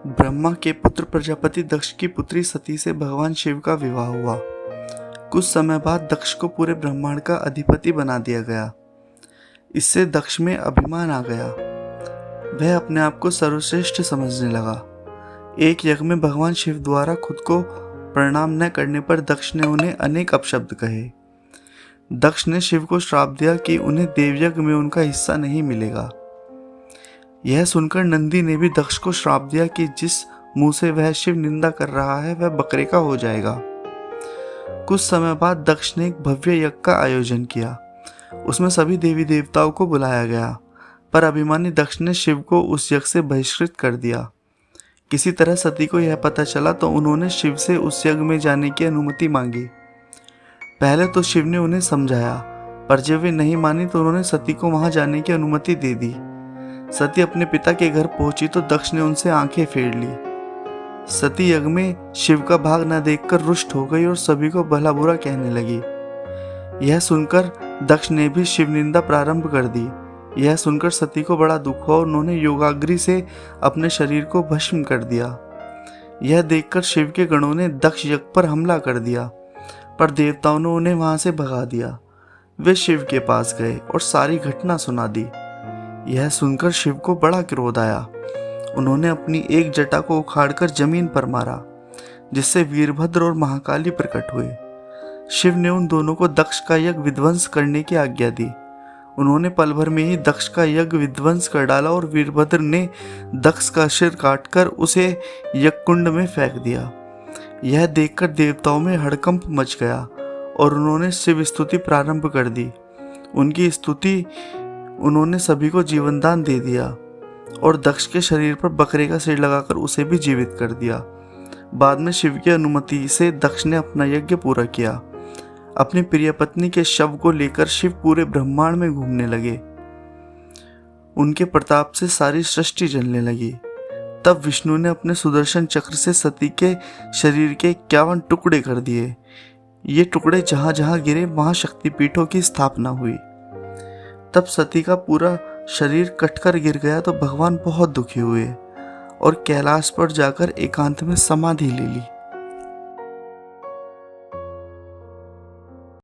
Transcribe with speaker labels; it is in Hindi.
Speaker 1: ब्रह्मा के पुत्र प्रजापति दक्ष की पुत्री सती से भगवान शिव का विवाह हुआ। कुछ समय बाद दक्ष को पूरे ब्रह्मांड का अधिपति बना दिया गया। इससे दक्ष में अभिमान आ गया। वह अपने आप को सर्वश्रेष्ठ समझने लगा। एक यज्ञ में भगवान शिव द्वारा खुद को प्रणाम न करने पर दक्ष ने उन्हें अनेक अपशब्द कहे। दक्ष ने शिव को श्राप दिया कि उन्हें देवयज्ञ में उनका हिस्सा नहीं मिलेगा। यह सुनकर नंदी ने भी दक्ष को श्राप दिया कि जिस मुंह से वह शिव निंदा कर रहा है वह बकरे का हो जाएगा। कुछ समय बाद दक्ष ने एक भव्य यज्ञ का आयोजन किया। उसमें सभी देवी देवताओं को बुलाया गया, पर अभिमानी दक्ष ने शिव को उस यज्ञ से बहिष्कृत कर दिया। किसी तरह सती को यह पता चला तो उन्होंने शिव से उस यज्ञ में जाने की अनुमति मांगी। पहले तो शिव ने उन्हें समझाया, पर जब वे नहीं मानी तो उन्होंने सती को वहां जाने की अनुमति दे दी। सती अपने पिता के घर पहुंची तो दक्ष ने उनसे आंखें फेर ली। सती यज्ञ में शिव का भाग न देखकर रुष्ट हो गई और सभी को भला बुरा कहने लगी। यह सुनकर दक्ष ने भी शिव निंदा प्रारंभ कर दी। यह सुनकर सती को बड़ा दुख हुआ और उन्होंने योगाग्नि से अपने शरीर को भस्म कर दिया। यह देखकर शिव के गणों ने दक्ष यज्ञ पर हमला कर दिया, पर देवताओं ने उन्हें वहां से भगा दिया। वे शिव के पास गए और सारी घटना सुना दी। यह सुनकर शिव को बड़ा क्रोध आया। उन्होंने अपनी एक जटा को उखाड़कर जमीन पर मारा, जिससे वीरभद्र और महाकाली प्रकट हुए। शिव ने उन दोनों को दक्ष का यज्ञ विध्वंस करने की आज्ञा दी। उन्होंने पल भर में ही दक्ष का यज्ञ विध्वंस कर डाला और वीरभद्र ने दक्ष का सिर काटकर उसे यज्ञकुंड में फेंक दिया। यह देखकर देवताओं में हड़कंप मच गया और उन्होंने शिव स्तुति प्रारंभ कर दी। उनकी स्तुति उन्होंने सभी को जीवनदान दे दिया और दक्ष के शरीर पर बकरे का सिर लगाकर उसे भी जीवित कर दिया। बाद में शिव की अनुमति से दक्ष ने अपना यज्ञ पूरा किया। अपनी प्रिय पत्नी के शव को लेकर शिव पूरे ब्रह्मांड में घूमने लगे। उनके प्रताप से सारी सृष्टि जलने लगी। तब विष्णु ने अपने सुदर्शन चक्र से सती के शरीर के 51 टुकड़े कर दिए। ये टुकड़े जहां जहां गिरे वहां शक्तिपीठों की स्थापना हुई। तब सती का पूरा शरीर कटकर गिर गया तो भगवान बहुत दुखी हुए और कैलाश पर जाकर एकांत में समाधि ले ली।